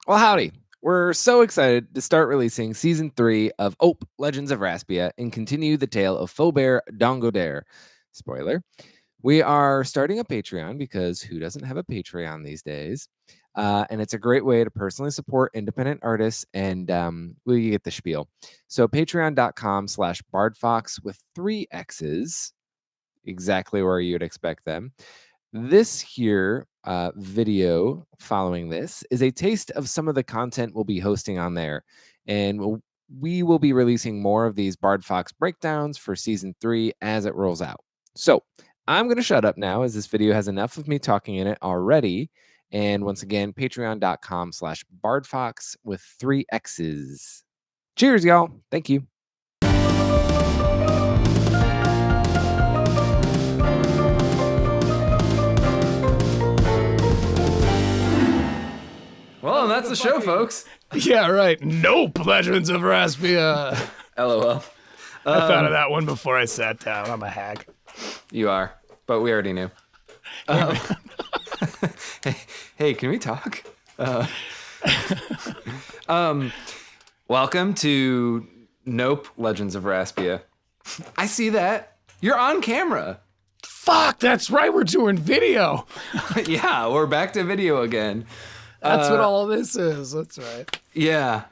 Well, howdy. We're so excited to start releasing season 3 of Ope Legends of Raspia and continue the tale of Faubert Dongodare. Spoiler. We are starting a Patreon because who doesn't have a Patreon these days? And it's a great way to personally support independent artists, and we get the spiel. So patreon.com/bardfox with 3 X's, exactly where you'd expect them. This here video following this is a taste of some of the content we'll be hosting on there. And we will be releasing more of these Bardfox breakdowns for season 3 as it rolls out. So I'm going to shut up now as this video has enough of me talking in it already. And once again, patreon.com/bardfox with 3 X's. Cheers, y'all. Thank you. Well, and that's the show, folks. Yeah, right. Nope, Legends of Raspia. LOL. I thought of that one before I sat down. I'm a hack. You are, but we already knew. Hey, can we talk? Welcome to Nope, Legends of Raspia. I see that. You're on camera. Fuck, that's right. We're doing video. Yeah, we're back to video again. That's what all of this is. That's right. Yeah.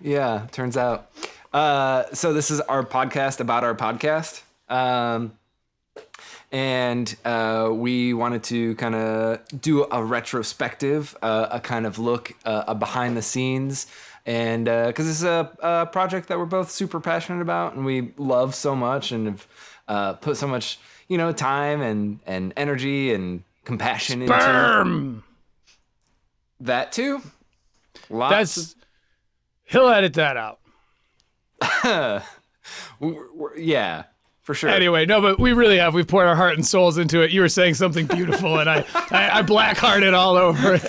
Turns out. So this is our podcast about our podcast. And we wanted to kind of do a retrospective, a kind of look behind the scenes. And because this is a project that we're both super passionate about and we love so much and have put so much, time and energy and compassion into. That too. He'll edit that out. Yeah, for sure. Anyway, no, but we really have. We've poured our heart and souls into it. You were saying something beautiful, and I black-hearted all over it.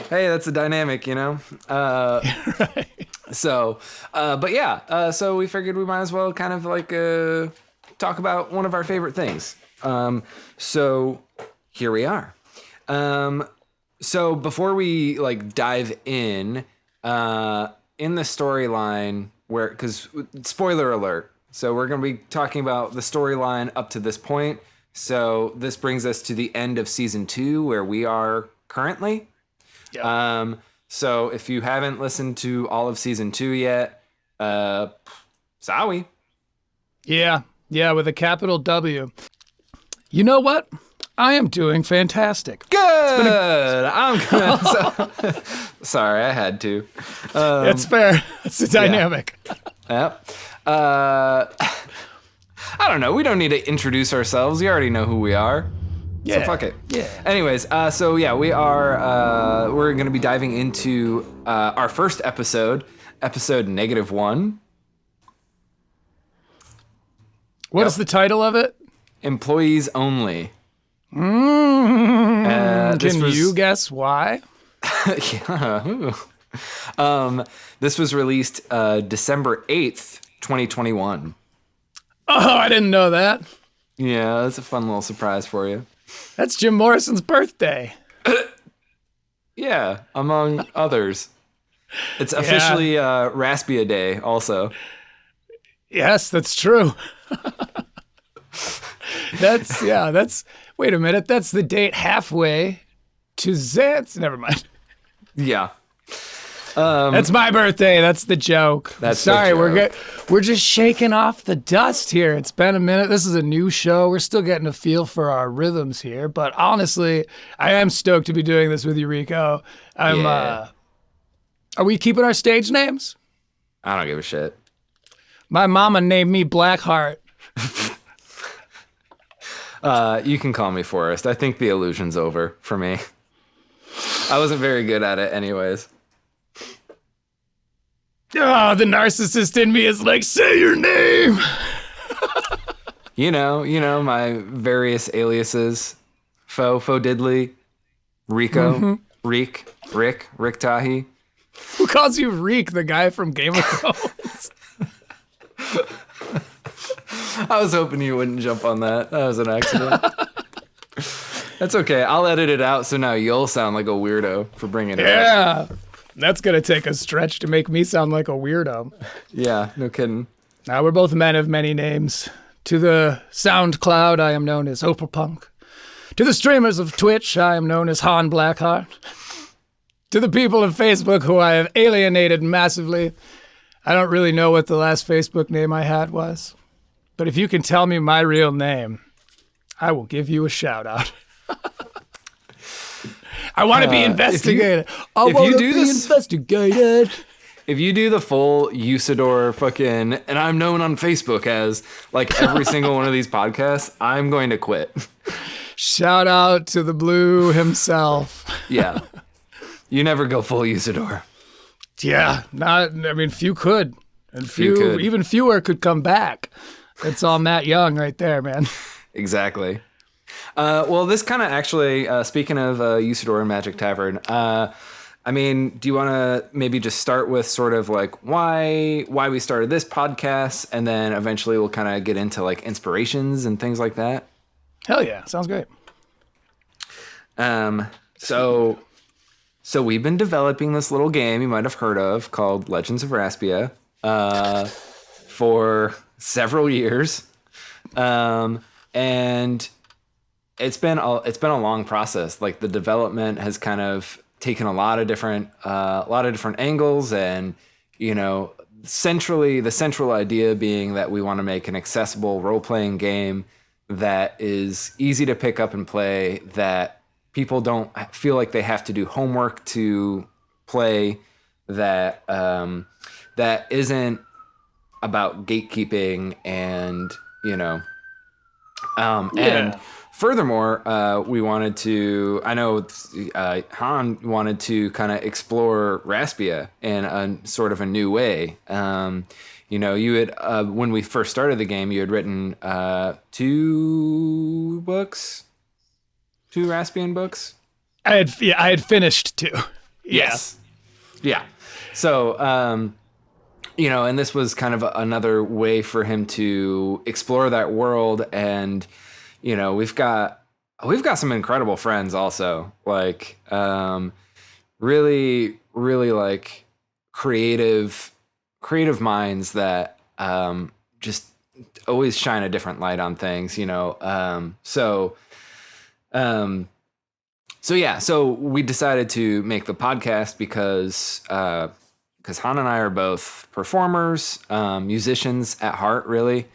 Hey, that's a dynamic, Right. So, but yeah, so we figured we might as well kind of like talk about one of our favorite things. So here we are. So before we dive in the storyline because spoiler alert. So we're going to be talking about the storyline up to this point. So this brings us to the end of season 2 where we are currently. Yep. So if you haven't listened to all of season 2 yet, sorry. Yeah, with a capital W. You know what? I am doing fantastic. Good. I'm good. Sorry, I had to. It's fair. It's a dynamic. Yeah. Yep. I don't know. We don't need to introduce ourselves. You already know who we are. Yeah. So fuck it. Yeah. Anyways, so yeah, we are. We're going to be diving into our first episode -1. What is the title of it? Employees Only. Can you guess why? Yeah. This was released December 8th, 2021. Oh, I didn't know that. Yeah, that's a fun little surprise for you. That's Jim Morrison's birthday. Yeah, among others. It's officially Raspia Day also. Yes, that's true. Wait a minute, that's the date halfway to Zant's. Never mind. Yeah. That's my birthday. That's the joke. Sorry, we're just shaking off the dust here. It's been a minute. This is a new show. We're still getting a feel for our rhythms here, but honestly, I am stoked to be doing this with you, Rico. Are we keeping our stage names? I don't give a shit. My mama named me Blackheart. You can call me Forrest. I think the illusion's over for me. I wasn't very good at it anyways. Oh, the narcissist in me is like, say your name. You know, my various aliases. Fo Diddley, Rico, Rick Tahi. Who calls you Reek, the guy from Game of Thrones? I was hoping you wouldn't jump on that. That was an accident. That's okay. I'll edit it out so now you'll sound like a weirdo for bringing it up. Yeah. That's going to take a stretch to make me sound like a weirdo. Yeah, no kidding. Now, we're both men of many names. To the SoundCloud, I am known as Opalpunk. To the streamers of Twitch, I am known as Han Blackheart. To the people of Facebook who I have alienated massively, I don't really know what the last Facebook name I had was. But if you can tell me my real name, I will give you a shout out. I want to be investigated. I want to be investigated. If you do the full Usador fucking, and I'm known on Facebook as like every single one of these podcasts, I'm going to quit. Shout out to the Blue himself. Yeah. You never go full Usador. Yeah. Few could. And even fewer could come back. It's all Matt Young right there, man. Exactly. Well, this kind of actually, speaking of Usador and Magic Tavern, do you want to maybe just start with sort of like why we started this podcast, and then eventually we'll kind of get into like inspirations and things like that? Hell yeah. Sounds great. So we've been developing this little game you might have heard of called Legends of Raspia for several years. And it's been a long process. Like the development has kind of taken a lot of different angles, and the central idea being that we want to make an accessible role-playing game that is easy to pick up and play, that people don't feel like they have to do homework to play, that that isn't about gatekeeping, and and furthermore, we wanted to, Han wanted to kind of explore Raspia in a sort of a new way. You had, when we first started the game, you had written 2 Raspian books. I had finished 2. Yes. Yeah. So, and this was kind of another way for him to explore that world. And, we've got some incredible friends also, like, really, really like creative minds that, just always shine a different light on things, So we decided to make the podcast because Han and I are both performers, musicians at heart, really.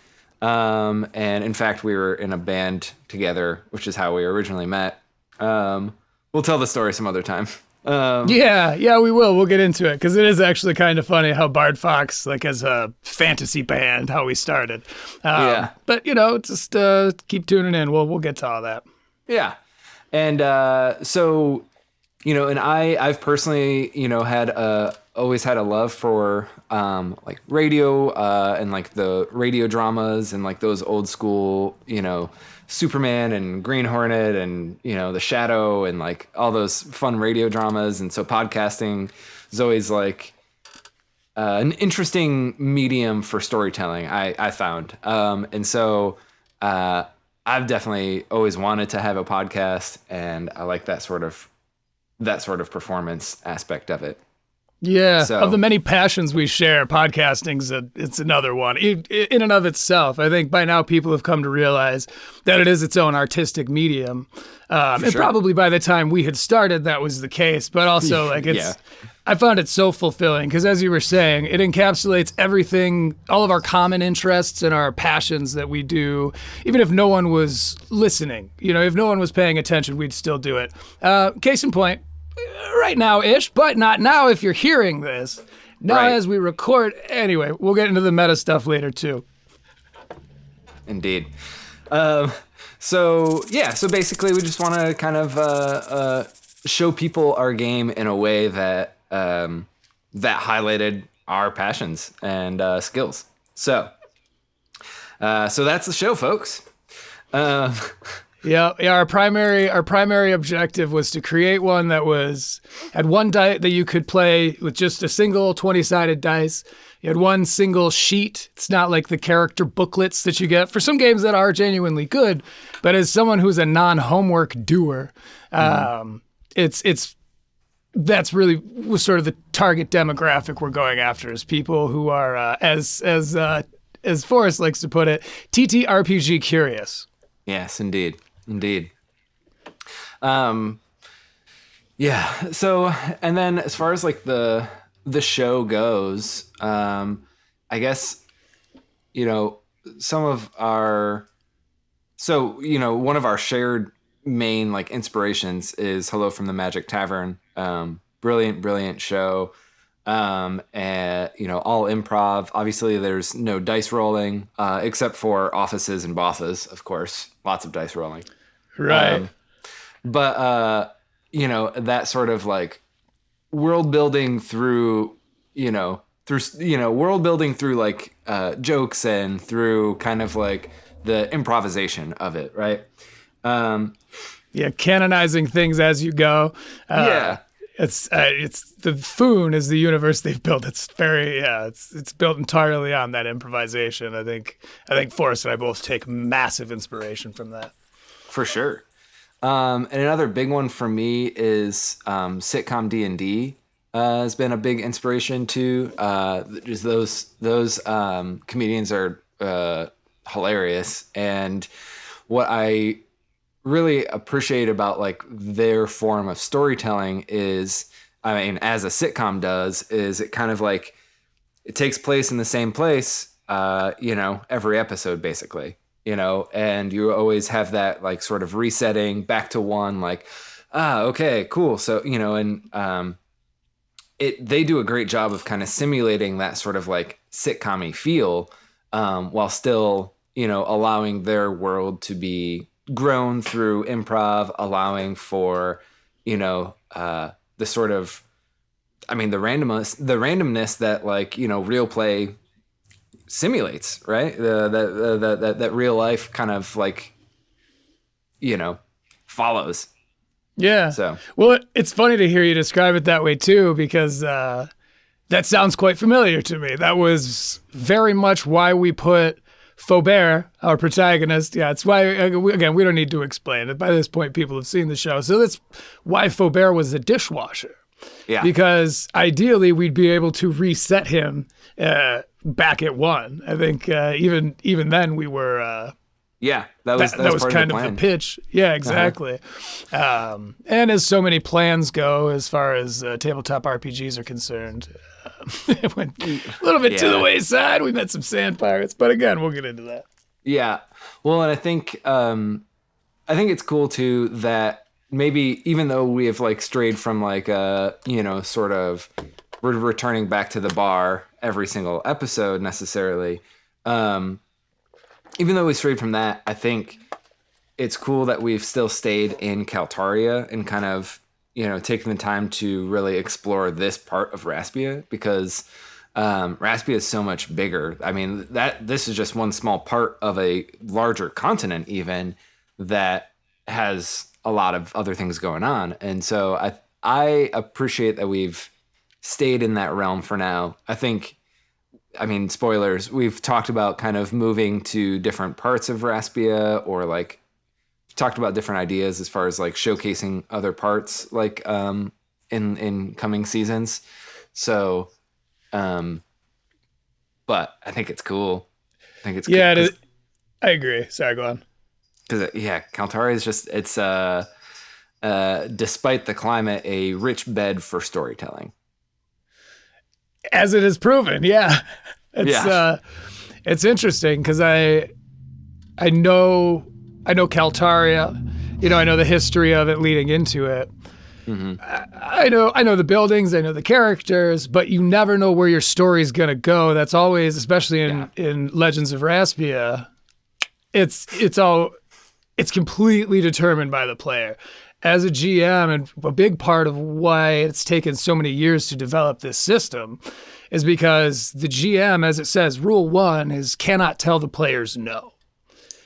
And in fact, we were in a band together, which is how we originally met. We'll tell the story some other time. Yeah, we will. We'll get into it, because it is actually kind of funny how Bardfox, like as a fantasy band, how we started. But just keep tuning in. We'll get to all that. Yeah. And and I've personally, always had a love for like radio and like the radio dramas and like those old school, Superman and Green Hornet and, The Shadow and like all those fun radio dramas. And so podcasting is always like an interesting medium for storytelling, I found. And so I've definitely always wanted to have a podcast, and I like that sort of performance aspect of it. Yeah, of the many passions we share, podcasting's it's another one. In and of itself, I think by now people have come to realize that it is its own artistic medium. And probably by the time we had started, that was the case. But also, like, I found it so fulfilling because, as you were saying, it encapsulates everything, all of our common interests and our passions that we do. Even if no one was listening, if no one was paying attention, we'd still do it. Case in point, right now-ish, but not now if you're hearing this. Now right. As we record. Anyway, we'll get into the meta stuff later, too. Indeed. So basically we just want to kind of show people our game in a way that highlighted our passions and So that's the show, folks. Yeah. Our primary objective was to create one that had one die that you could play with just a single 20-sided dice. You had one single sheet. It's not like the character booklets that you get for some games that are genuinely good, but as someone who's a non-homework doer, that's really was sort of the target demographic we're going after, is people who are as Forrest likes to put it, TTRPG curious. Yes, indeed. Yeah. So, and then as far as like the show goes, I guess, some of our, one of our shared main like inspirations is Hello from the Magic Tavern. Brilliant show. And all improv. Obviously there's no dice rolling, except for offices and bosses, of course, lots of dice rolling. Right. But that sort of like world building through like jokes and through kind of like the improvisation of it, right? Canonizing things as you go. It's the Foon is the universe they've built. It's very it's built entirely on that improvisation. I think Forrest and I both take massive inspiration from that. For sure. And another big one for me is sitcom D&D has been a big inspiration too. Just those comedians are hilarious, and what I really appreciate about like their form of storytelling is, as a sitcom does, is it kind of like it takes place in the same place, every episode basically, and you always have that like sort of resetting back to one, like, okay, cool. So, and they do a great job of kind of simulating that sort of like sitcom-y feel, while still, allowing their world to be grown through improv, allowing for, the sort of, the randomness that like, real play simulates, right? That real life kind of like, follows. Yeah. So, well, it's funny to hear you describe it that way too, because that sounds quite familiar to me. That was very much why we put Faubert, our protagonist. Yeah, it's why, again, we don't need to explain it. By this point, people have seen the show. So that's why Faubert was a dishwasher. Yeah. Because ideally, we'd be able to reset him back at one. I think even then we were... that was kind of the pitch. Yeah, exactly. And as so many plans go, as far as tabletop RPGs are concerned, it went a little bit to the wayside. We met some sand pirates, but again, we'll get into that. Yeah. Well, and I think it's cool too that maybe even though we have like strayed from like sort of we're returning back to the bar every single episode necessarily, even though we strayed from that, I think it's cool that we've still stayed in Caltaria and kind of, taken the time to really explore this part of Raspia, because Raspia is so much bigger. This is just one small part of a larger continent even that has a lot of other things going on. And so I appreciate that we've stayed in that realm for now. Spoilers, we've talked about kind of moving to different parts of Raspia, or like talked about different ideas as far as like showcasing other parts, like in coming seasons. So, but I think it's cool. Yeah, I agree. Sorry, go on. Because Kaltara is just, it's despite the climate, a rich bed for storytelling. As it is proven, yeah. It's interesting because I know Kaltaria, I know the history of it leading into it. Mm-hmm. I know the buildings, I know the characters, but you never know where your story's gonna go. That's always, especially in Legends of Raspia, it's completely determined by the player. As a GM, and a big part of why it's taken so many years to develop this system is because the GM, as it says, rule 1 is cannot tell the players no.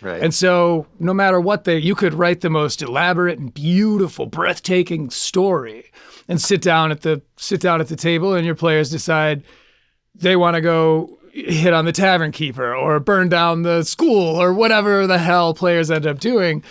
Right. And so no matter what you could write the most elaborate and beautiful, breathtaking story and sit down at the table, and your players decide they want to go hit on the tavern keeper or burn down the school or whatever the hell players end up doing.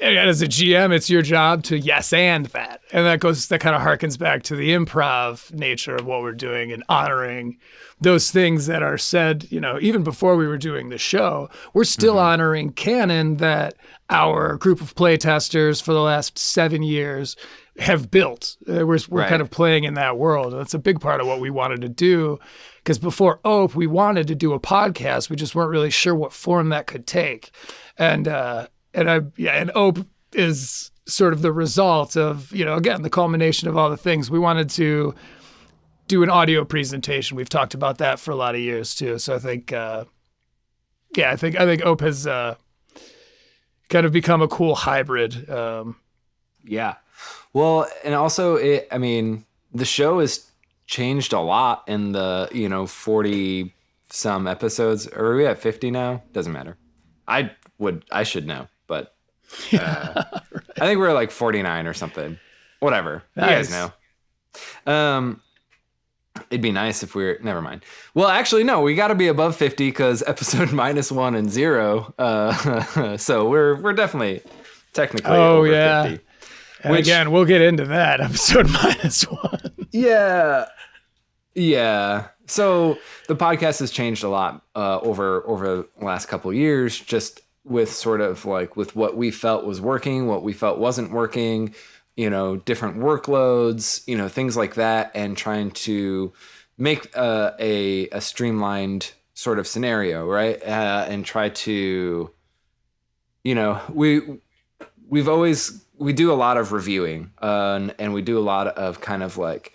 And as a GM, it's your job to yes and that. And that kind of harkens back to the improv nature of what we're doing and honoring those things that are said, even before we were doing the show. We're still honoring canon that our group of playtesters for the last 7 years have built. We're kind of playing in that world. And that's a big part of what we wanted to do. Because before OPE, we wanted to do a podcast. We just weren't really sure what form that could take. And OPE is sort of the result of, again, the culmination of all the things. We wanted to do an audio presentation. We've talked about that for a lot of years too. So I think, I think OPE has kind of become a cool hybrid. Yeah. Well, and also the show has changed a lot in the, 40 some episodes. Or are we at 50 now? Doesn't matter. I should know, but I think we're like 49 or something. Whatever. Nice. You guys know. It'd be nice if never mind. Well, actually, no, we got to be above 50 because episode -1 and 0. So we're definitely technically over 50. And again, we'll get into that episode -1. Yeah. Yeah. So the podcast has changed a lot over the last couple of years, just with sort of like with what we felt was working, what we felt wasn't working, different workloads, things like that, and trying to make a streamlined sort of scenario, right? And try to, we do a lot of reviewing, and we do a lot of kind of like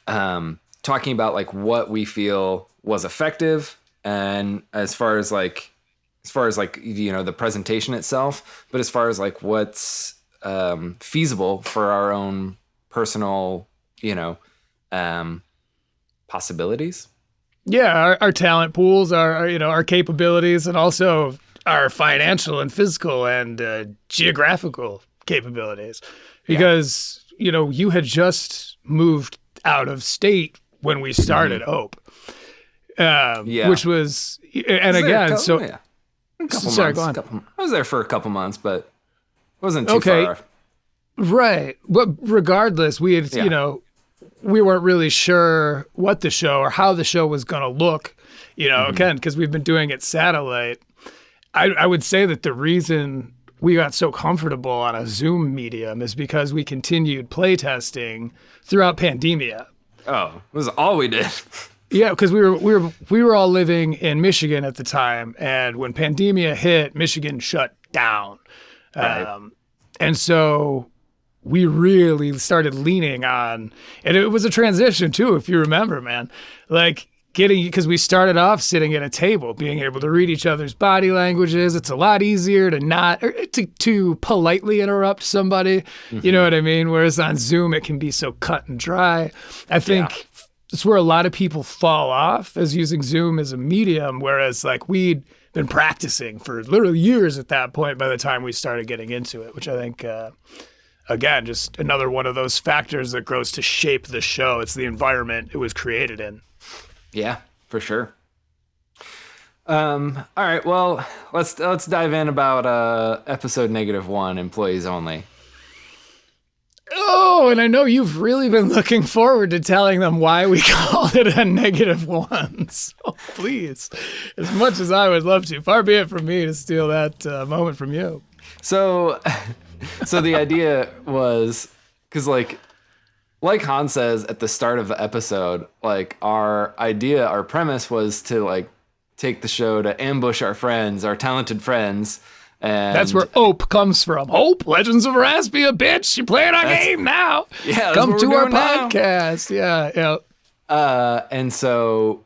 talking about like what we feel was effective, and as far as the presentation itself, but as far as like what's feasible for our own personal, possibilities. Yeah, our talent pools, our capabilities, and also our financial and physical and geographical capabilities. Because, you had just moved out of state when we started OPE. Which was, and again, sorry, go on. I was there for a couple months, but it wasn't too far off. Right. But regardless, we had, we weren't really sure what the show or how the show was going to look, again, because we've been doing it satellite. I would say that the reason we got so comfortable on a Zoom medium is because we continued playtesting throughout pandemia. Oh, it was all we did. Yeah, because we were all living in Michigan at the time, and when pandemia hit, Michigan shut down. Right. And so we really started leaning on, and it was a transition too, if you remember, man, like because we started off sitting at a table, being able to read each other's body languages. It's a lot easier to politely interrupt somebody. You know what I mean? Whereas on Zoom, it can be so cut and dry. I think it's where a lot of people fall off as using Zoom as a medium, whereas like we'd been practicing for literally years at that point by the time we started getting into it, which I think, again, just another one of those factors that grows to shape the show. It's the environment it was created in. Yeah, for sure. All right, well, let's dive in about episode -1, employees only. Oh, and I know you've really been looking forward to telling them why we called it a -1. So please, as much as I would love to, far be it from me to steal that moment from you. So the idea was, because like Han says at the start of the episode, like our premise was to like take the show to ambush our friends, our talented friends. And that's where OPE comes from. OPE, Legends of Raspia, bitch. You're playing our game now. Yeah, come to our podcast. Now. Yeah. And so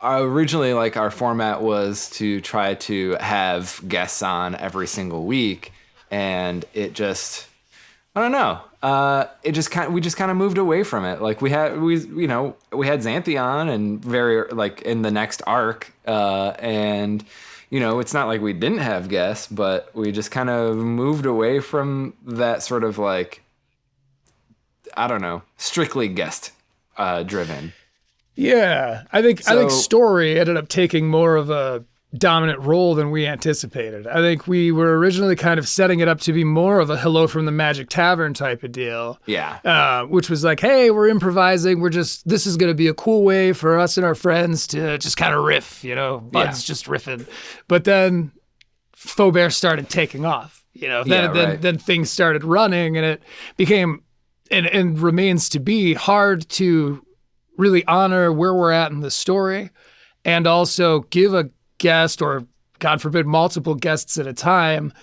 originally, like our format was to try to have guests on every single week, and it just, I don't know. We just kind of moved away from it. Like we had Xanthi on, and very like in the next arc, and it's not like we didn't have guests, but we just kind of moved away from that sort of like, I don't know, strictly guest driven. Yeah, I think story ended up taking more of a dominant role than we anticipated. I think we were originally kind of setting it up to be more of a Hello from the Magic Tavern type of deal. Yeah. Which was like, hey, we're improvising. This is going to be a cool way for us and our friends to just kind of riff, Bud's just riffing. But then Faubert started taking off, then things started running, and it became, and remains to be, hard to really honor where we're at in the story and also give a guest, or God forbid multiple guests at a time,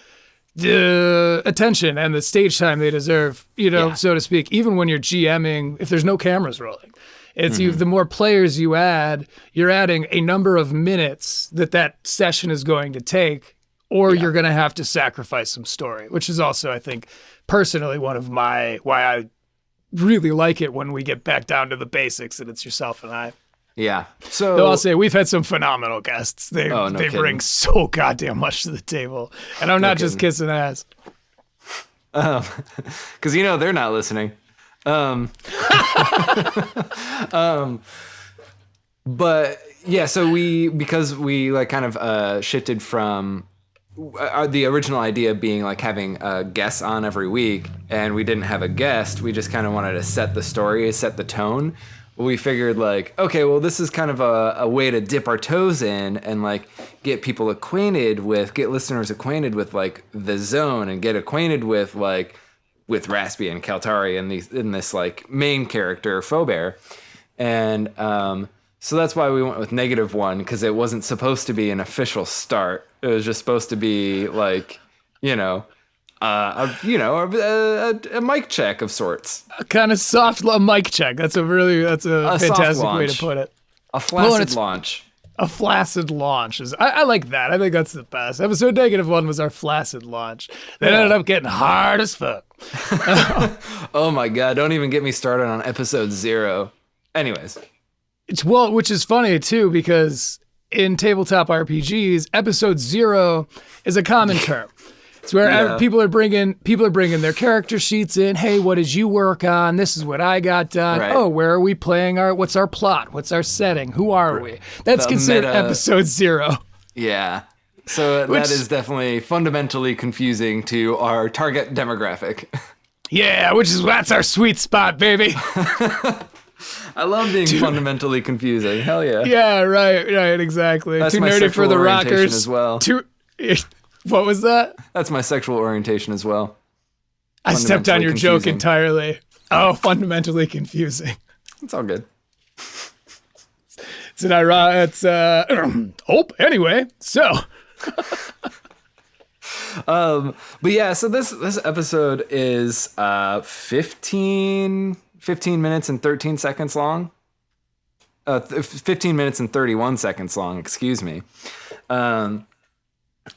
the attention and the stage time they deserve, so to speak, even when you're GMing, if there's no cameras rolling. It's the more players you add, you're adding a number of minutes that session is going to take, or you're going to have to sacrifice some story, which is also, I think, personally one of why I really like it when we get back down to the basics and it's yourself and I. Yeah. So though I'll say we've had some phenomenal guests. They bring so goddamn much to the table, and I'm not just kissing ass. Because they're not listening. But yeah, so because we like kind of shifted from the original idea being like having guests on every week, and we didn't have a guest. We just kind of wanted to set the story, set the tone. We figured like, okay, well, this is kind of a way to dip our toes in and like get listeners acquainted with like the zone, and get acquainted with Raspy and Kaltari and in this like main character Faubert. And so that's why we went with -1, because it wasn't supposed to be an official start. It was just supposed to be like, a mic check of sorts. A kind of soft mic check. That's a fantastic way to put it. A flaccid launch. A flaccid launch I like that. I think that's the best. Episode -1 was our flaccid launch. That ended up getting hard as fuck. Oh my God. Don't even get me started on episode 0. Anyways. Which is funny too, because in tabletop RPGs, episode 0 is a common term. It's where people are bringing their character sheets in. Hey, what did you work on? This is what I got done. Right. Oh, where are we playing? What's our plot? What's our setting? Who are we? That's considered episode 0. Yeah. So that is definitely fundamentally confusing to our target demographic. Yeah, that's our sweet spot, baby. I love being fundamentally confusing. Hell yeah. Yeah, right, exactly. That's too my nerdy for the orientation rockers as well. What was that? That's my sexual orientation as well. I stepped on your joke entirely. Oh, fundamentally confusing. It's all good. It's an ironic. Anyway, so. But yeah, so this episode is 15 minutes and 13 seconds long. 15 minutes and 31 seconds long, excuse me.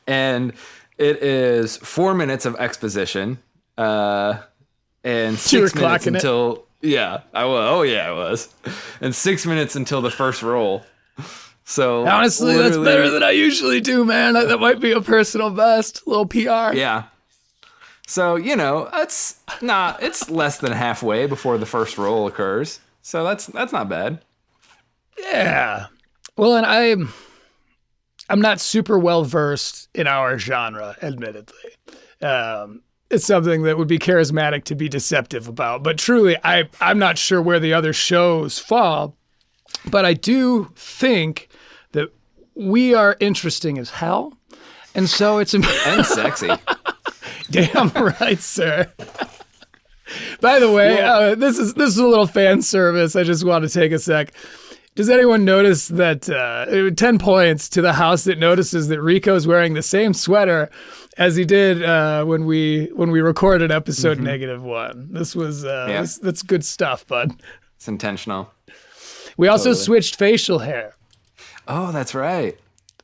And it is 4 minutes of exposition, and 6 minutes until I was, and 6 minutes until the first roll. So honestly, that's better than I usually do, man. That might be a personal best. A little PR. Yeah. So it's less than halfway before the first roll occurs. So that's not bad. Yeah. Well, and I'm not super well versed in our genre, admittedly. It's something that would be charismatic to be deceptive about. But truly, I'm not sure where the other shows fall. But I do think that we are interesting as hell. And so it's... and sexy. Damn right, sir. By the way, this is a little fan service. I just want to take a sec. Does anyone notice that 10 points to the house that notices that Rico's wearing the same sweater as he did when we recorded episode -1? This was that's good stuff, bud. It's intentional. We also switched facial hair. Oh, that's right.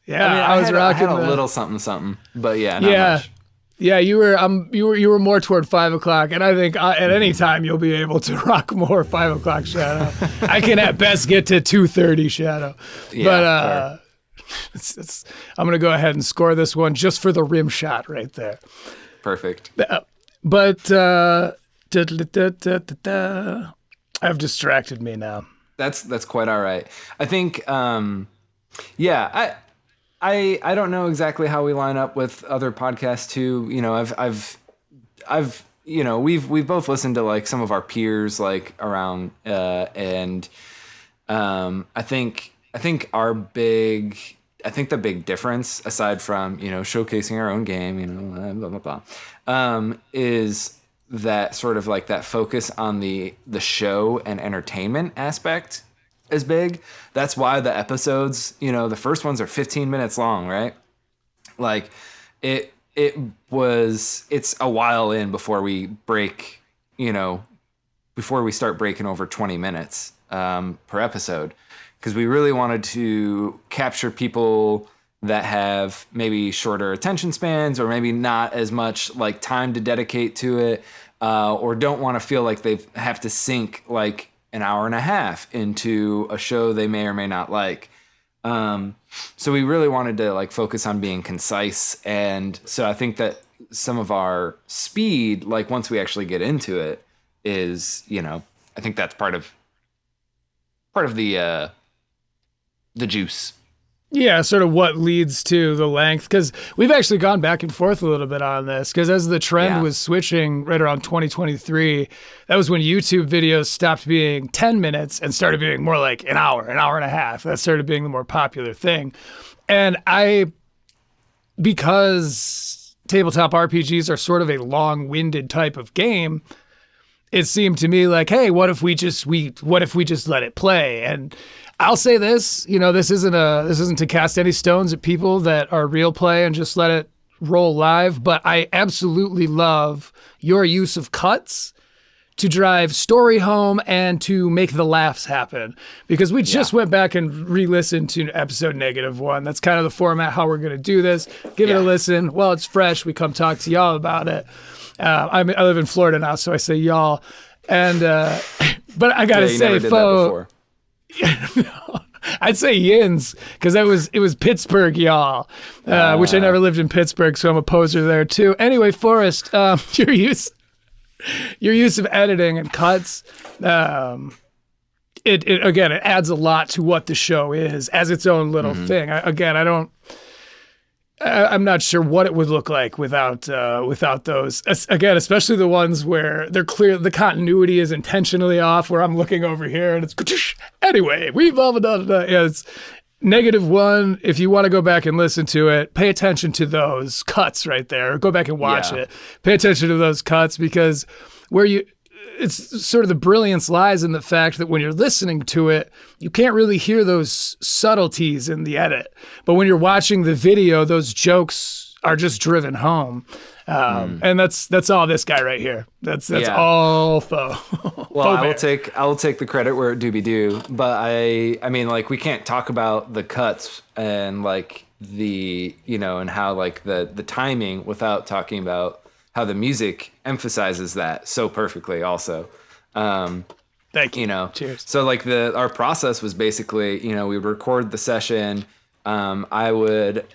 Yeah, I was rocking a little something, but not much. Yeah, you were more toward 5 o'clock, and I think at any time you'll be able to rock more 5 o'clock shadow. I can at best get to 2:30 shadow, but I'm going to go ahead and score this one just for the rim shot right there. Perfect. But I've distracted me now. That's quite all right. I think, yeah, I don't know exactly how we line up with other podcasts too. You know, I've you know, we've both listened to like some of our peers like around, and I think the big difference, aside from, you know, showcasing our own game, you know, blah blah blah, is that sort of like that focus on the show and entertainment aspect is big. That's why the episodes, you know, the first ones are 15 minutes long, right? Like it's a while in before we break, you know, before we start breaking over 20 minutes per episode, because we really wanted to capture people that have maybe shorter attention spans, or maybe not as much like time to dedicate to it, or don't want to feel like they have to sink like an hour and a half into a show they may or may not like. So we really wanted to like focus on being concise. And so I think that some of our speed, like once we actually get into it, is, you know, I think that's part of the juice. Yeah, sort of what leads to the length, because we've actually gone back and forth a little bit on this, because as the trend was switching right around 2023, that was when YouTube videos stopped being 10 minutes and started being more like an hour and a half. That started being the more popular thing. And because tabletop RPGs are sort of a long-winded type of game, it seemed to me like, hey, what if we just let it play? And I'll say this, you know, this isn't to cast any stones at people that are real play and just let it roll live, but I absolutely love your use of cuts to drive story home and to make the laughs happen. Because we just went back and re-listened to episode -1. That's kind of the format, how we're going to do this. Give it a listen. While it's fresh, we come talk to y'all about it. I live in Florida now, so I say y'all. And but I gotta say, Fo, I'd say yins, because it was Pittsburgh, y'all, which I never lived in Pittsburgh, so I'm a poser there too. Anyway, Forrest, your use of editing and cuts, it adds a lot to what the show is as its own little thing. I'm not sure what it would look like without those. Again, especially the ones where they're clear, the continuity is intentionally off, where I'm looking over here and it's anyway, we've all done that. Yeah, it's -1. If you want to go back and listen to it, pay attention to those cuts right there, or go back and watch it. Pay attention to those cuts, because it's sort of the brilliance lies in the fact that when you're listening to it, you can't really hear those subtleties in the edit. But when you're watching the video, those jokes are just driven home. And that's all this guy right here. That's all Fo. Well, I will take the credit where it do be due, but I mean, like, we can't talk about the cuts and like the, you know, and how like the timing without talking about how the music emphasizes that so perfectly also. Thank you. You know, cheers. So like our process was basically, you know, we would record the session. I would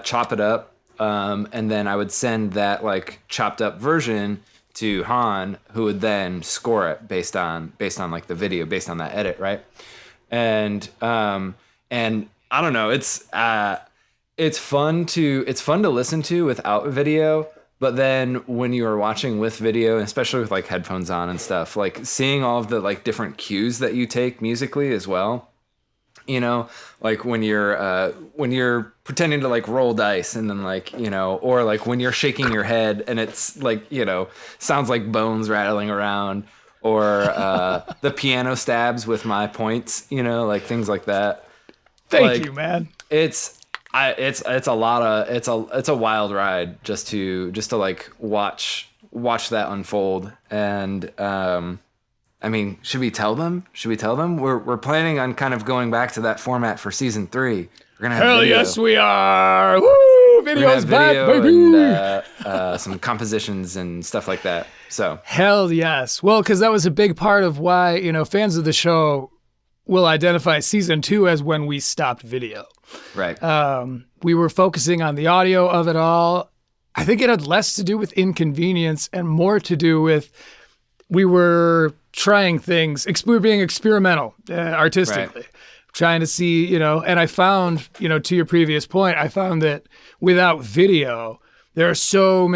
chop it up, and then I would send that like chopped up version to Han, who would then score it based on like the video, based on that edit, right? And I don't know, it's fun to listen to without video. But then when you are watching with video, especially with like headphones on and stuff, like seeing all of the like different cues that you take musically as well, you know, like when you're pretending to like roll dice, and then like, you know, or like when you're shaking your head and it's like, you know, sounds like bones rattling around, or the piano stabs with my points, you know, like things like that. Thank you, man. It's a wild ride just to like watch that unfold. And I mean, should we tell them? We're planning on kind of going back to that format for season 3. We're gonna have Hell video. Yes, we are. Woo! Video's back, baby. And some compositions and stuff like that. So hell yes. Well, because that was a big part of why, you know, fans of the show will identify season 2 as when we stopped video. Right. We were focusing on the audio of it all. I think it had less to do with inconvenience and more to do with we were trying things. We were being experimental artistically, trying to see, and I found, to your previous point, I found that without video, there's so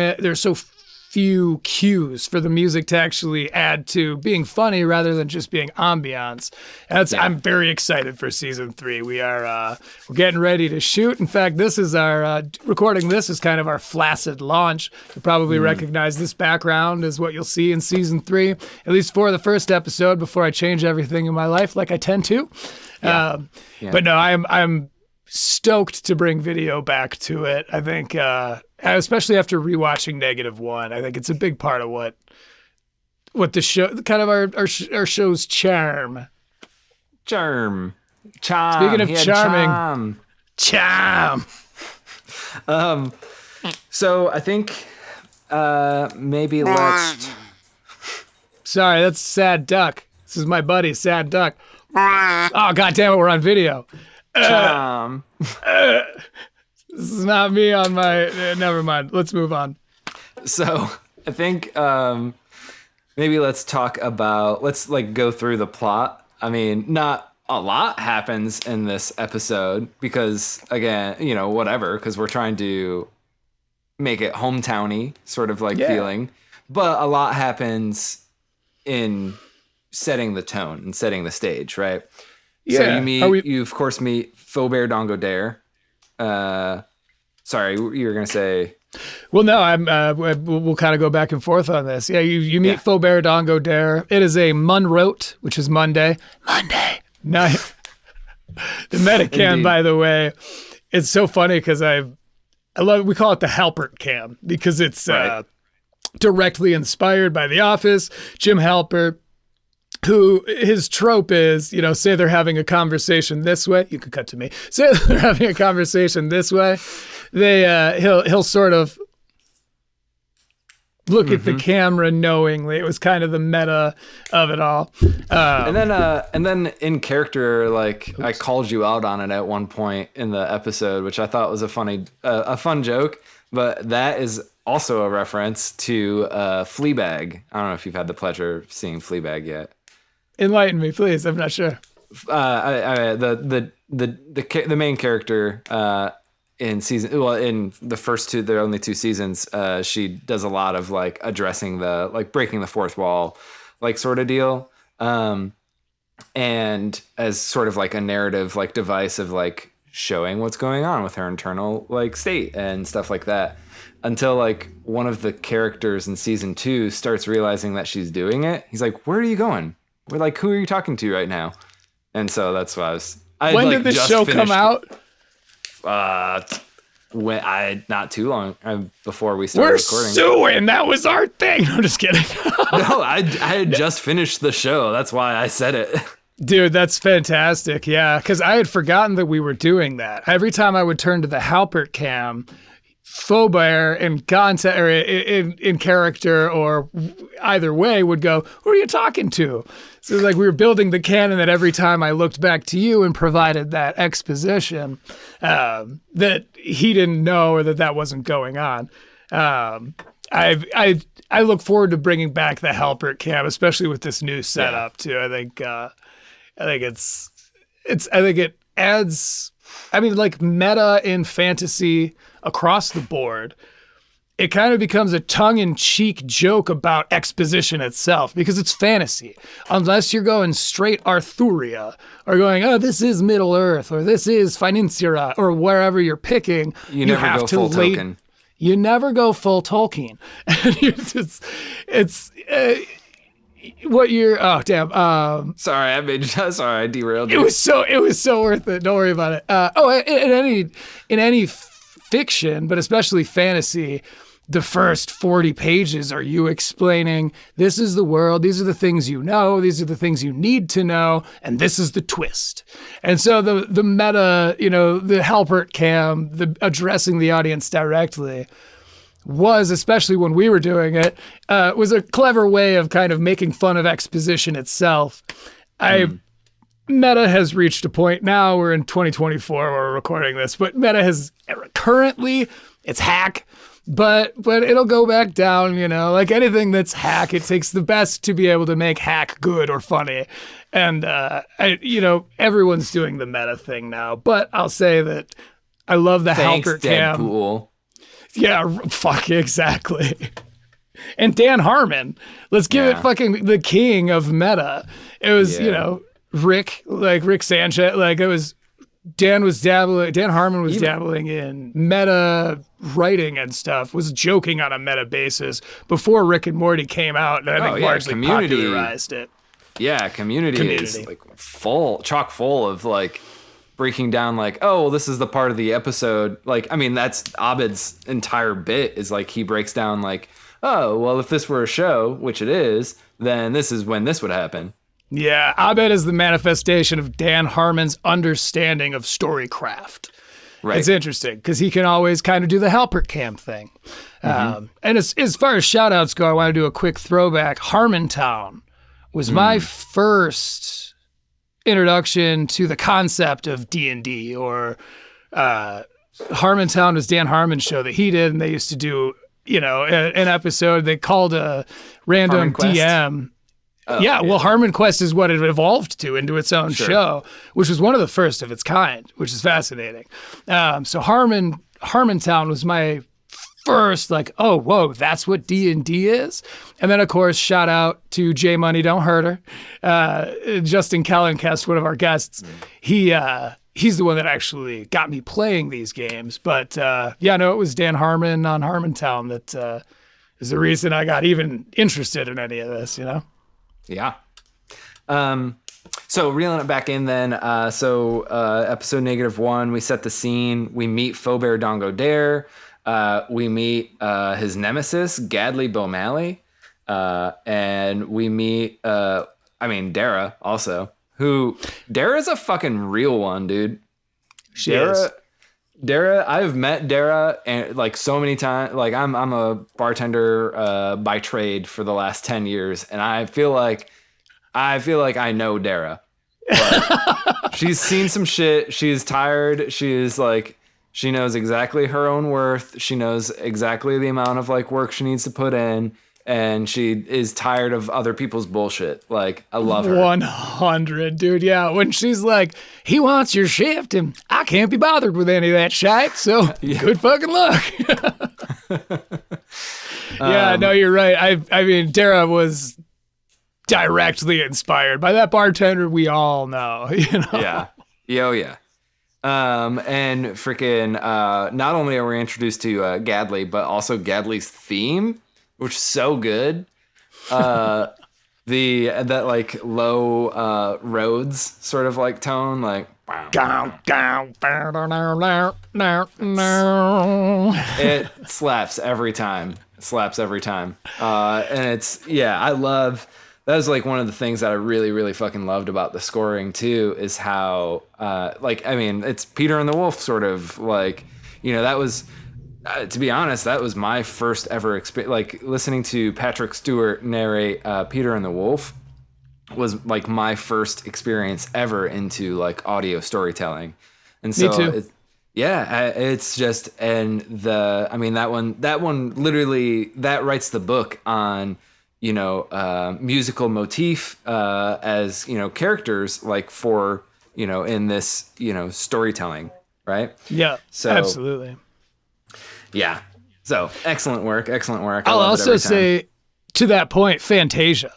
few cues for the music to actually add to being funny rather than just being ambiance. I'm very excited for season 3. We're getting ready to shoot. In fact, this is our recording. This is kind of our flaccid launch. You'll probably recognize this background as what you'll see in season 3, at least for the first episode before I change everything in my life like I tend to. But no, I'm stoked to bring video back to it. I think, especially after rewatching -1, I think it's a big part of what the show, kind of our show's charm. Charm. Speaking of charming, charm. So I think maybe let's. Sorry, that's Sad Duck. This is my buddy, Sad Duck. Oh, God damn it, we're on video. This is not me on my. Never mind. Let's move on. So I think maybe let's talk about. Let's go through the plot. I mean, not a lot happens in this episode because, again, whatever. Because we're trying to make it hometowny sort of feeling, but a lot happens in setting the tone and setting the stage, right? So you of course meet Faubert Dongo Dare. Sorry, you were gonna say. Well, no, we'll kind of go back and forth on this. Yeah, you meet Faubert Dongo Dare. It is a Munrote, which is Monday. No, the Metacam, by the way, it's so funny because we call it the Halpert cam because it's directly inspired by The Office. Jim Halpert, who his trope is, say they're having a conversation this way. You could cut to me. Say they're having a conversation this way. He'll sort of look at the camera knowingly. It was kind of the meta of it all. And then in character, I called you out on it at one point in the episode, which I thought was a fun joke. But that is also a reference to Fleabag. I don't know if you've had the pleasure of seeing Fleabag yet. Enlighten me, please. I'm not sure. The main character in the first two, there are only 2 seasons. She does a lot of addressing the breaking the fourth wall, sort of deal. And as sort of a narrative device of showing what's going on with her internal state and stuff like that. Until one of the characters in season 2 starts realizing that she's doing it. He's like, "Where are you going? We're who are you talking to right now?" And so that's why when did the show come out? Not too long before we started recording. We're suing. That was our thing. I'm just kidding. No, I had just finished the show. That's why I said it. Dude, that's fantastic. Yeah, because I had forgotten that we were doing that. Every time I would turn to the Halpert cam, Faubert in character or either way would go, "Who are you talking to?" So it was we were building the canon that every time I looked back to you and provided that exposition that he didn't know or that wasn't going on. I look forward to bringing back the Halpert cam, especially with this new setup too. I think it adds. I mean, meta in fantasy across the board, it kind of becomes a tongue-in-cheek joke about exposition itself because it's fantasy. Unless you're going straight Arthuria or going, "Oh, this is Middle Earth," or "This is Financiera," or wherever you're picking, you never have go to full Tolkien. You never go full Tolkien. What you're sorry, I derailed you. It was so worth it. Don't worry about it. In any fiction, but especially fantasy, the first 40 pages are you explaining, this is the world, these are the things you know, these are the things you need to know, and this is the twist. And so the meta, the Halpert cam, the addressing the audience directly was, especially when we were doing it, was a clever way of kind of making fun of exposition itself. Meta has reached a point now. We're in 2024 where we're recording this, but Meta has currently it's hack, but it'll go back down. Like anything that's hack, it takes the best to be able to make hack good or funny, and everyone's doing the Meta thing now. But I'll say that I love the Halpert cam. Deadpool. Yeah, fuck exactly. And Dan Harmon, let's give it fucking the king of Meta. It was Rick Sanchez, like it was Dan Harmon was dabbling in meta writing and stuff, was joking on a meta basis before Rick and Morty came out, and I think largely popularized it. Yeah, community is like chock full of like breaking down like, oh, well, this is the part of the episode. Like, I mean, that's Abed's entire bit is like he breaks down like, oh, well, if this were a show, which it is, then this is when this would happen. Yeah, Abed is the manifestation of Dan Harmon's understanding of storycraft. Right. It's interesting because he can always kind of do the Halpert cam thing. And as far as shout outs go, I want to do a quick throwback. Harmontown was my first introduction to the concept of D&D, or Harmontown was Dan Harmon's show that he did, and they used to do, an episode they called a random DM. Oh, yeah, well, Harmon Quest is what it evolved into its own show, which was one of the first of its kind, which is fascinating. So Harmontown was my first, like, oh, whoa, that's what D&D is? And then, of course, shout out to J Money, don't hurt her. Justin Kellencast, one of our guests, he's the one that actually got me playing these games. But, it was Dan Harmon on Harmontown that is the reason I got even interested in any of this, Yeah. So reeling it back in then, episode -1, we set the scene. We meet Fobear Dongo Dare. We meet his nemesis, Gadley Bomalley. And we meet, Dara also. Dara's a fucking real one, dude. Dara, I've met Dara and like so many times. Like I'm a bartender by trade for the last 10 years, and I feel like I know Dara. Like, she's seen some shit. She's tired. She knows exactly her own worth. She knows exactly the amount of like work she needs to put in. And she is tired of other people's bullshit. Like, I love her. 100, dude. Yeah, when she's like, he wants your shift, and I can't be bothered with any of that shit, so good fucking luck. Yeah, no, you're right. I mean, Dara was directly inspired by that bartender we all know, Yeah. Yeah. And freaking, not only are we introduced to Gadley, but also Gadley's theme, which is so good. That like low Rhodes sort of like tone, like it slaps every time. And it's I love that was like one of the things that I really, really fucking loved about the scoring too, is how it's Peter and the Wolf sort of like, that was to be honest, that was my first ever experience. Like listening to Patrick Stewart narrate Peter and the Wolf was like my first experience ever into like audio storytelling. And so, me too. It's just, and that one literally, that writes the book on, musical motif as, characters like for, in this, storytelling, right? Yeah, so absolutely. Yeah. So excellent work. I'll also say to that point, Fantasia.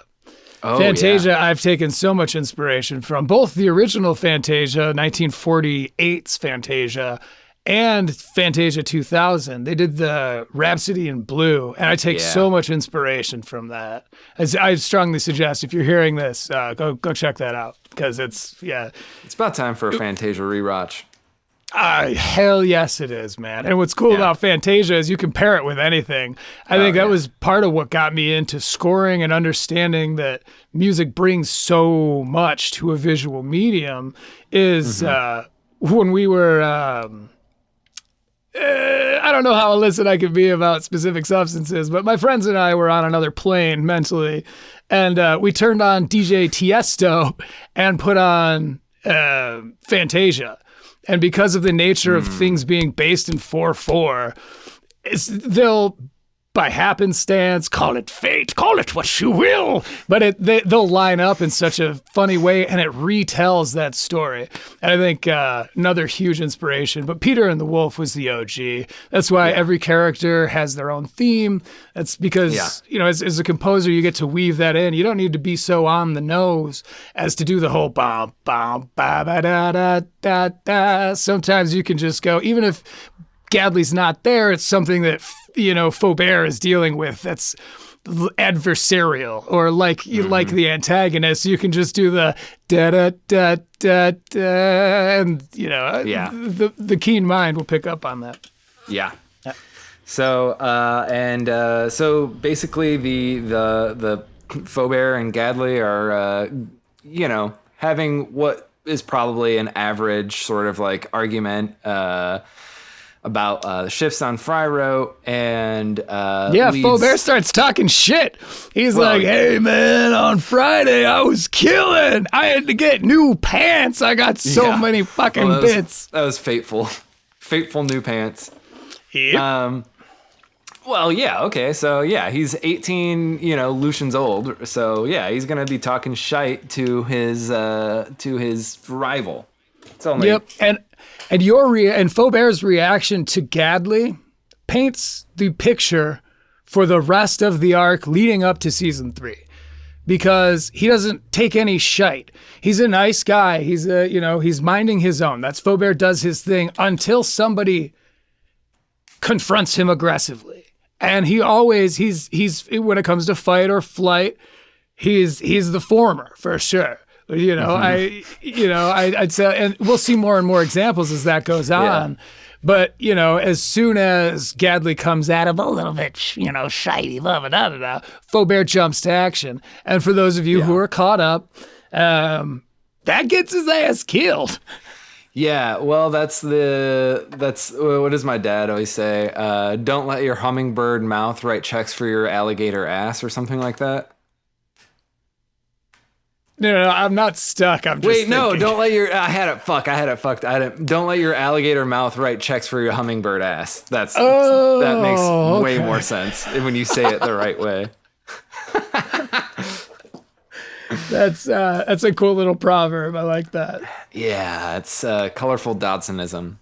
Fantasia, I've taken so much inspiration from both the original Fantasia, 1948's Fantasia, and Fantasia 2000. They did the Rhapsody in Blue, and I take so much inspiration from that. As I strongly suggest, if you're hearing this, go check that out, because it's about time for a Fantasia rewatch. Hell yes, it is, man. And what's cool about Fantasia is you can pair it with anything. I think that was part of what got me into scoring and understanding that music brings so much to a visual medium is when we were... I don't know how illicit I could be about specific substances, but my friends and I were on another plane mentally, And we turned on DJ Tiesto and put on Fantasia. And because of the nature of things being based in 4/4, they'll, by happenstance, call it fate, call it what you will, but they'll line up in such a funny way, and it retells that story. And I think another huge inspiration, but Peter and the Wolf was the OG. That's why every character has their own theme. That's because, you know, as a composer, you get to weave that in. You don't need to be so on the nose as to do the whole bum, bum, ba, ba, da, da, da, da. Sometimes you can just go, even if Gadley's not there, it's something that, you know, Faubert is dealing with that's adversarial, or like you like the antagonist, you can just do the da da da da da, and you know, the keen mind will pick up on that. Yeah. So so basically the Faubert and Gadley are you know, having what is probably an average sort of like argument about the shifts on Fryrote, and Faubert starts talking shit. He's like, hey man, on Friday I was killing. I had to get new pants. I got so many fucking bits. That was fateful. Fateful new pants. Yep. Well, yeah, okay, so yeah, he's 18, you know, Lucian's old, so yeah, he's gonna be talking shite to his rival. Yep, and and Faubert's reaction to Gadley paints the picture for the rest of the arc leading up to season 3, because he doesn't take any shite. He's a nice guy. He's he's minding his own. That's Faubert does his thing until somebody confronts him aggressively. And he always he's when it comes to fight or flight, he's the former for sure. You know, I'd say, and we'll see more and more examples as that goes on. Yeah. But, you know, as soon as Gadley comes at him a little bit, you know, shitey, Faubert jumps to action. And for those of you who are caught up, that gets his ass killed. Yeah, well, that's what does my dad always say? Don't let your hummingbird mouth write checks for your alligator ass, or something like that. No, I'm not stuck. I'm just Wait, no, don't let your... I had it fucked. Don't let your alligator mouth write checks for your hummingbird ass. That makes way more sense when you say it the right way. That's a cool little proverb. I like that. Yeah, it's colorful Dodsonism.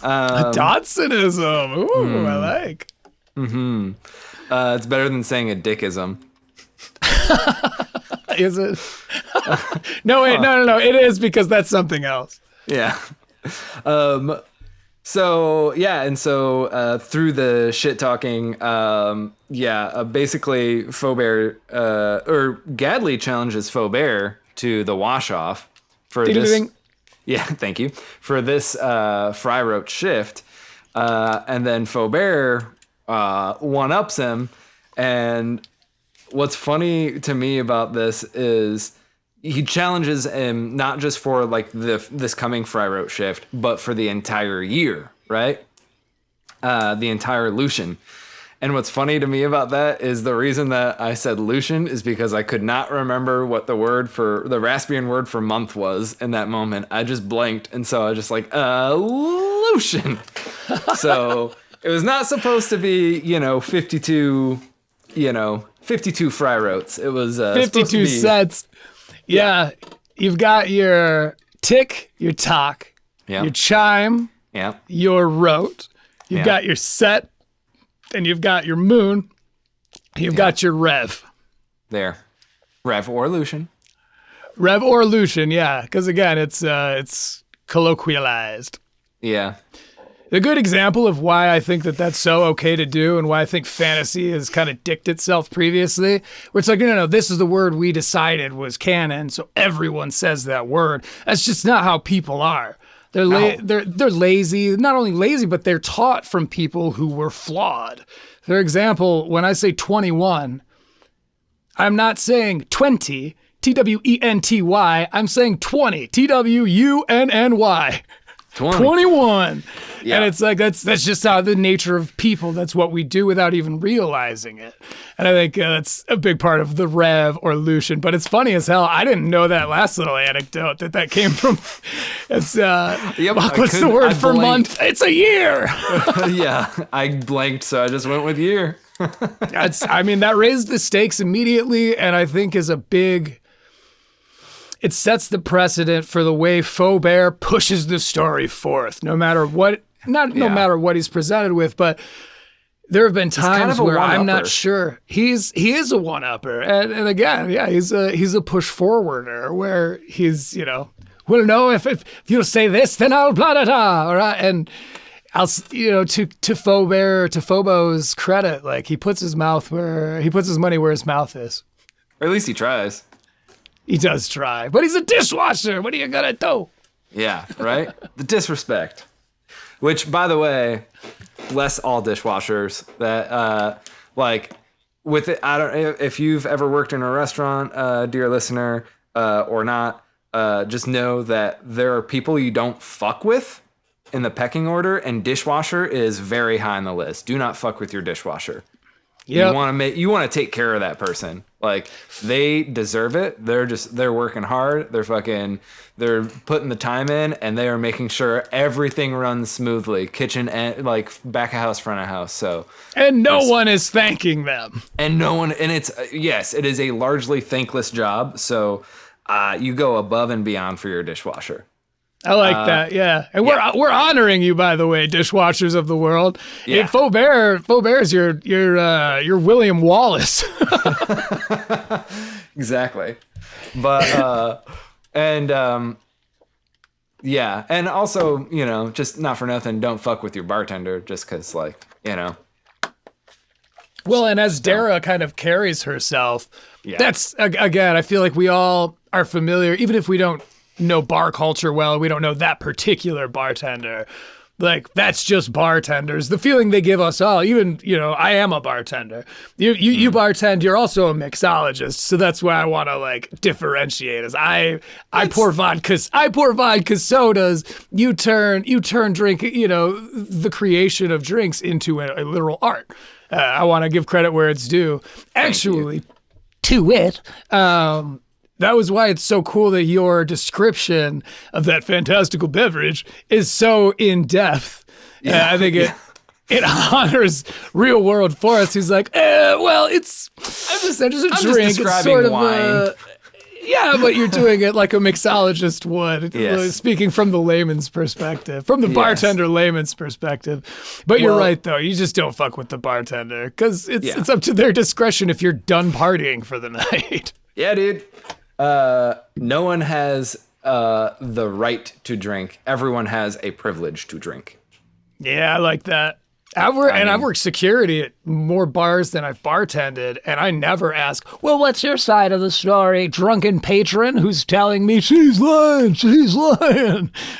Dodsonism. Ooh, I like. Mm-hmm. It's better than saying a dickism. Is it? No, wait, no. It is, because that's something else. Yeah. So through the shit talking, basically Faubert or Gadley challenges Faubert to the wash off for this. Yeah, thank you for this Fryrote shift, and then Faubert one ups him. And what's funny to me about this is he challenges him not just for like this coming Fryrote shift, but for the entire year, right? The entire Lucian. And what's funny to me about that is the reason that I said Lucian is because I could not remember what the Raspian word for month was in that moment. I just blanked, and so I was just like, Lucian. So it was not supposed to be, 52, 52 Fryrotes. It was 52 sets. Yeah, you've got your tick, your talk, your chime, your rote. You've got your set, and you've got your moon. You've got your rev. There, rev or Lucian. Rev or Lucian, yeah, because again, it's colloquialized. Yeah. A good example of why I think that that's so okay to do, and why I think fantasy has kind of dicked itself previously, where it's like, no, this is the word we decided was canon, so everyone says that word. That's just not how people are. They're lazy, not only lazy, but they're taught from people who were flawed. For example, when I say 21, I'm not saying 20, Twenty, I'm saying 20, Twunny. 21. Yeah. And it's like, that's just how the nature of people. That's what we do without even realizing it. And I think that's a big part of the Rev or Lucian. But it's funny as hell. I didn't know that last little anecdote that came from. It's what's the word for month? It's a year. Yeah, I blanked, so I just went with year. That raised the stakes immediately, and I think is a big. It sets the precedent for the way Faubert pushes the story forth, no matter what, no matter what he's presented with, but there have been times where I'm not sure. He is a one-upper. And again, yeah, he's a push forwarder where he's, well, no, if you'll say this, then I'll blah, blah, blah. All right. And I'll, to Faubert, to Fobo's credit, like he puts his money where his mouth is. Or at least he tries. He does try, but he's a dishwasher. What are you gonna do? Yeah, right? The disrespect. Which, by the way, bless all dishwashers that, with it, I don't, if you've ever worked in a restaurant, dear listener, or not, just know that there are people you don't fuck with in the pecking order, and dishwasher is very high on the list. Do not fuck with your dishwasher. Yep. You want to take care of that person. Like, they deserve it. They're working hard. They're putting the time in, and they are making sure everything runs smoothly. Kitchen and back of house, front of house. So, and no one is thanking them. And no one, and it is a largely thankless job. So, you go above and beyond for your dishwasher. I like that, yeah. And we're honoring you, by the way, dishwashers of the world. Yeah. Faubert's your William Wallace. Exactly. But and also, just not for nothing, don't fuck with your bartender just because, Well, and as Dara kind of carries herself, that's, again, I feel like we all are familiar, even if we don't know bar culture well, we don't know that particular bartender. Like, that's just bartenders. The feeling they give us all, even, I am a bartender. You bartend, you're also a mixologist. So that's why I want to differentiate as I pour vodka sodas. You turn drink, the creation of drinks into a literal art. I want to give credit where it's due. Actually, to it, that was why it's so cool that your description of that fantastical beverage is so in depth. I think it honors real world for us. He's like, it's just a drink. Just it's sort of wine. But you're doing it like a mixologist would, speaking from the layman's perspective, from the bartender layman's perspective. But you're right, though. You just don't fuck with the bartender because it's up to their discretion if you're done partying for the night. Yeah, dude. No one has the right to drink. Everyone has a privilege to drink. Yeah, I like that. I've worked security at more bars than I've bartended, and I never ask, well, what's your side of the story? Drunken patron who's telling me she's lying.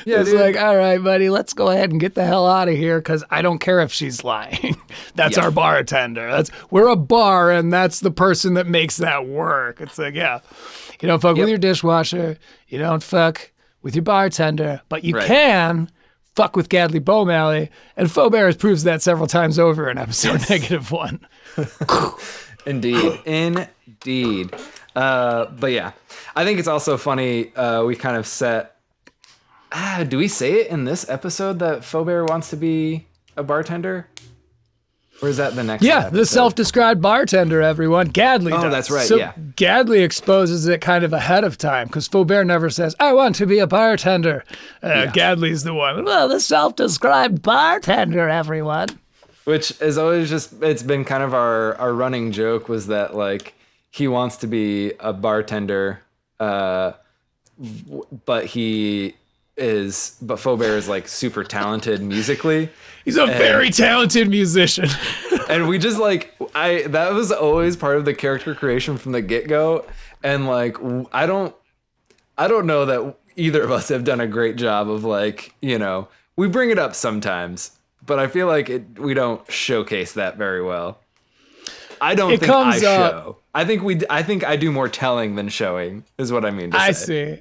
Yeah, it's like, all right, buddy, let's go ahead and get the hell out of here because I don't care if she's lying. That's our bartender. We're a bar, and that's the person that makes that work. It's like, you don't fuck with your dishwasher. You don't fuck with your bartender, but you can fuck with Gadley Bowmalley, and Faubert proves that several times over in episode -1. Indeed. But yeah, I think it's also funny. We kind of set. Do we say it in this episode that Faubert wants to be a bartender? Or is that the next episode? The self-described bartender, everyone. Gadley does. Oh, that's right, so Gadley exposes it kind of ahead of time, because Faubert never says, I want to be a bartender. Gadley's the one. Well, the self-described bartender, everyone. Which is always it's been kind of our running joke was that, he wants to be a bartender, but Faubert is, super talented musically. He's a very talented musician. And we just that was always part of the character creation from the get-go. And I don't know that either of us have done a great job of we bring it up sometimes, but I feel like we don't showcase that very well. I don't think I show. I think I do more telling than showing is what I mean to say. I see.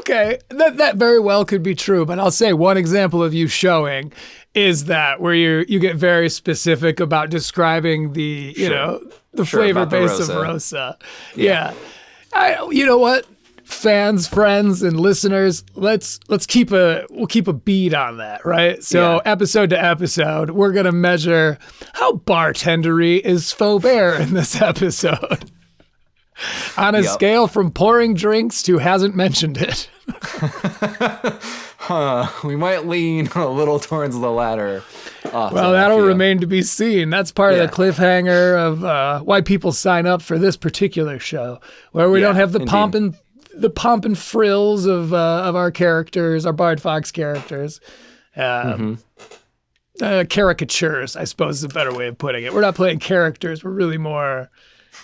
Okay, that very well could be true, but I'll say one example of you showing is that where you get very specific about describing the flavor base of Rosa. Yeah. You know what? Fans, friends, and listeners, we'll keep a bead on that, right? So episode to episode, we're gonna measure how bartendery is Faubert in this episode. On a scale from pouring drinks to hasn't mentioned it. We might lean a little towards the latter. Well, that'll remain to be seen. That's part of the cliffhanger of why people sign up for this particular show, where we don't have the pomp and frills of our characters, our Bardfox characters. Caricatures, I suppose, is a better way of putting it. We're not playing characters. We're really more,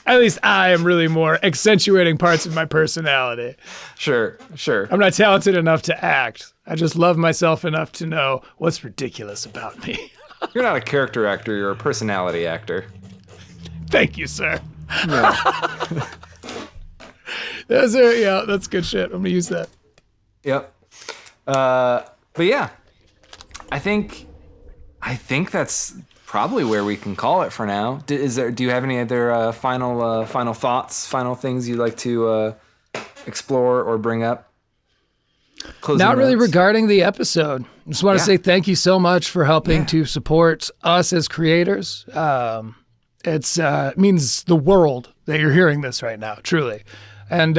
at least I am really more accentuating parts of my personality. Sure. I'm not talented enough to act. I just love myself enough to know what's ridiculous about me. You're not a character actor. You're a personality actor. Thank you, sir. Yeah. That's good shit. I'm going to use that. Yep. But yeah, I think that's probably where we can call it for now. Do you have any other final thoughts, final things you'd like to explore or bring up? Closing Not really notes? Regarding the episode. I just want to say thank you so much for helping to support us as creators. It means the world that you're hearing this right now, truly. And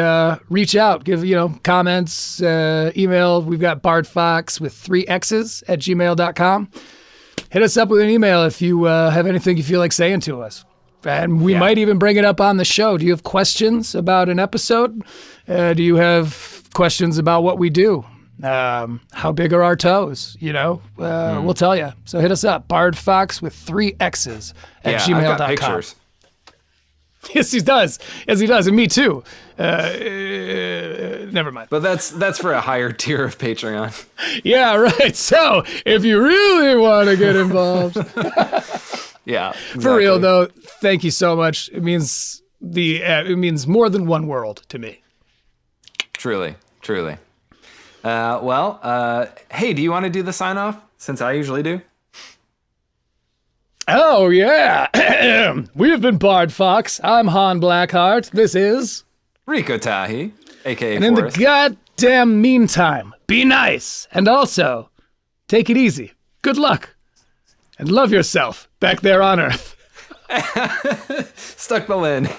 reach out, give comments, email. We've got Bardfox with 3 X's at gmail.com. Hit us up with an email if you have anything you feel like saying to us. And we might even bring it up on the show. Do you have questions about an episode? Do you have questions about what we do? How big are our toes? We'll tell you. So hit us up, Bardfox with 3 X's at gmail.com. I've got pictures. Yes, he does. And me too. Never mind. But that's for a higher tier of Patreon. Yeah, right. So if you really want to get involved. Yeah. Exactly. For real though, thank you so much. It means more than one world to me. Truly. Hey, do you want to do the sign off since I usually do? Oh, yeah. We have been Bardfox. I'm Han Blackheart. This is Rico Tahi, a.k.a. And in Forrest. the goddamn meantime, be nice. And also, take it easy. Good luck. And love yourself back there on Earth. Stuck the landing.